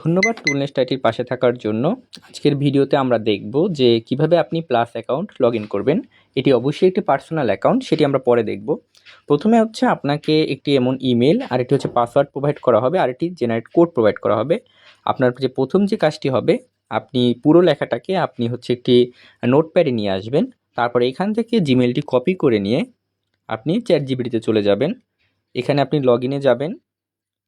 ধন্যবাদ টুলনেস্ট আইটির পাশে থাকার জন্য। আজকের ভিডিওতে আমরা দেখব যে কিভাবে আপনি প্লাস অ্যাকাউন্ট লগ ইন করবেন। এটি অবশ্যই একটি পার্সোনাল অ্যাকাউন্ট, সেটি আমরা পরে দেখব। প্রথমে হচ্ছে আপনাকে একটি এমন ইমেল আর একটি হচ্ছে পাসওয়ার্ড প্রোভাইড করা হবে, আর একটি জেনারেট কোড প্রোভাইড করা হবে। আপনার যে প্রথম যে কাজটি হবে, আপনি পুরো লেখাটাকে আপনি হচ্ছে একটি নোটপ্যাডে নিয়ে আসবেন। তারপরে এখান থেকে জিমেলটি কপি করে নিয়ে আপনি চ্যাটজিপিটিতে চলে যাবেন। এখানে আপনি লগ ইনে যাবেন,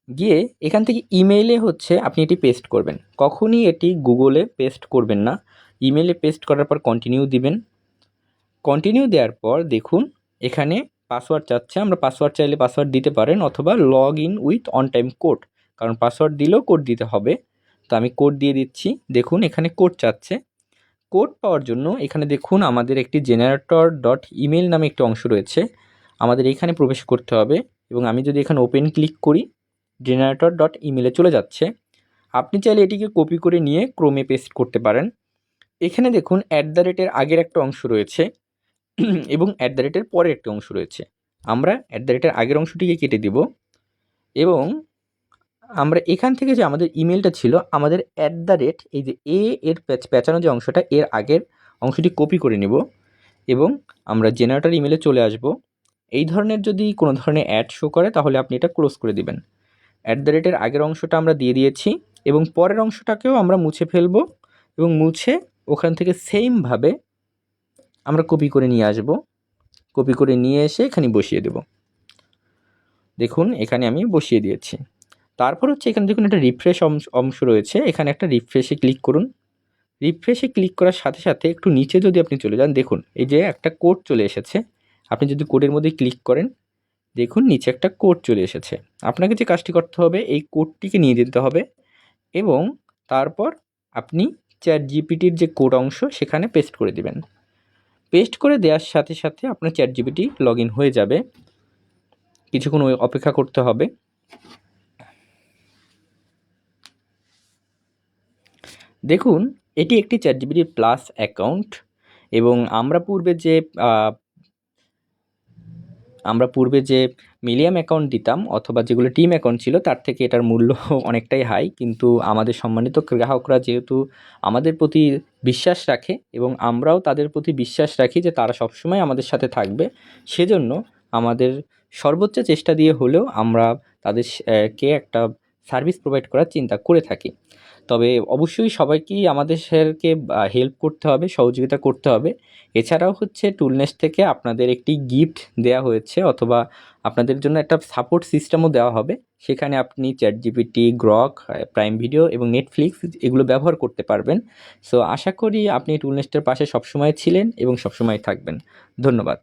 গিয়ে এখান থেকে ইমেইলে হচ্ছে আপনি এটি পেস্ট করবেন। কখনই এটি গুগলে পেস্ট করবেন না, ইমেইলে পেস্ট করার পর কন্টিনিউ দিবেন। কন্টিনিউ দেওয়ার পর দেখুন এখানে পাসওয়ার্ড চাচ্ছে। আমরা পাসওয়ার্ড চাইলে পাসওয়ার্ড দিতে পারেন, অথবা log in with on time code, কারণ পাসওয়ার্ড দিলেও কোড দিতে হবে। তো আমি কোড দিয়ে দিচ্ছি। দেখুন এখানে কোড চাচ্ছে। কোড পাওয়ার জন্য এখানে দেখুন আমাদের একটি জেনারেটর ডট ইমেল নামে একটি অংশ রয়েছে, আমাদের এখানে প্রবেশ করতে হবে। এবং আমি যদি এখানে ওপেন ক্লিক করি, জেনারেটর ডট ইমেলে চলে যাচ্ছে। আপনি চাইলে এটিকে কপি করে নিয়ে ক্রোমে পেস্ট করতে পারেন। এখানে দেখুন @এর আগের একটা অংশ রয়েছে এবং @এর পরের একটা অংশ রয়েছে। আমরা @এর আগের অংশটিকে কেটে দিব এবং আমরা এখান থেকে যে আমাদের ইমেলটা ছিল, আমাদের এই যে এর পেঁচানো যে অংশটা, এর আগের অংশটি কপি করে নেব এবং আমরা জেনারেটর ইমেলে চলে আসব। এই ধরনের যদি কোনো ধরনের অ্যাড শো করে তাহলে আপনি এটা ক্লোজ করে দিবেন। এর আগের অংশটা আমরা দিয়ে দিয়েছি এবং পরের অংশটাকেও আমরা মুছে ফেলব এবং মুছে ওখান থেকে সেমভাবে আমরা কপি করে নিয়ে আসব। কপি করে নিয়ে এসে এখানে বসিয়ে দেব। দেখুন এখানে আমি বসিয়ে দিয়েছি। তারপর হচ্ছে এখানে দেখুন একটা রিফ্রেশ অংশ রয়েছে, এখানে একটা রিফ্রেশে ক্লিক করুন। রিফ্রেশে ক্লিক করার সাথে সাথে একটু নিচে যদি আপনি চলে যান, দেখুন এই যে একটা কোড চলে এসেছে। আপনি যদি কোডের মধ্যে ক্লিক করেন, দেখুন নিচে একটা কোড চলে এসেছে। আপনাকে যে কাজটি করতে হবে, এই কোডটিকে নিয়ে যেতে হবে এবং তারপর আপনি চ্যাটজিপিটির যে কোড অংশ সেখানে পেস্ট করে দিবেন। পেস্ট করে দেওয়ার সাথে সাথে আপনার চ্যাটজিপিটি লগ ইন হয়ে যাবে। কিছুক্ষণ অপেক্ষা করতে হবে। দেখুন এটি একটি চ্যাটজিপিটি প্লাস অ্যাকাউন্ট এবং আমরা পূর্বে যে মিলিয়াম অ্যাকাউন্ট দিতাম অথবা যেগুলো টিম অ্যাকাউন্ট ছিল, তার থেকে এটার মূল্য অনেকটাই হাই। কিন্তু আমাদের সম্মানিত গ্রাহকরা যেহেতু আমাদের প্রতি বিশ্বাস রাখে এবং আমরাও তাদের প্রতি বিশ্বাস রাখি যে তারা সবসময় আমাদের সাথে থাকবে, সেজন্য আমাদের সর্বোচ্চ চেষ্টা দিয়ে হলেও আমরা তাদেরকে একটা সার্ভিস প্রোভাইড করার চিন্তা করে থাকি। তবে অবশ্যই সবাইকেই আমাদেরকে হেল্প করতে হবে, সহযোগিতা করতে হবে। এছাড়াও হচ্ছে টুলনেস্ট থেকে আপনাদের একটি গিফট দেওয়া হয়েছে, অথবা আপনাদের জন্য একটা সাপোর্ট সিস্টেমও দেওয়া হবে। সেখানে আপনি চ্যাটজিপিটি, গ্রক, প্রাইম ভিডিও এবং নেটফ্লিক্স এগুলো ব্যবহার করতে পারবেন। সো আশা করি আপনি টুলনেস্টের পাশে সবসময় ছিলেন এবং সবসময় থাকবেন। ধন্যবাদ।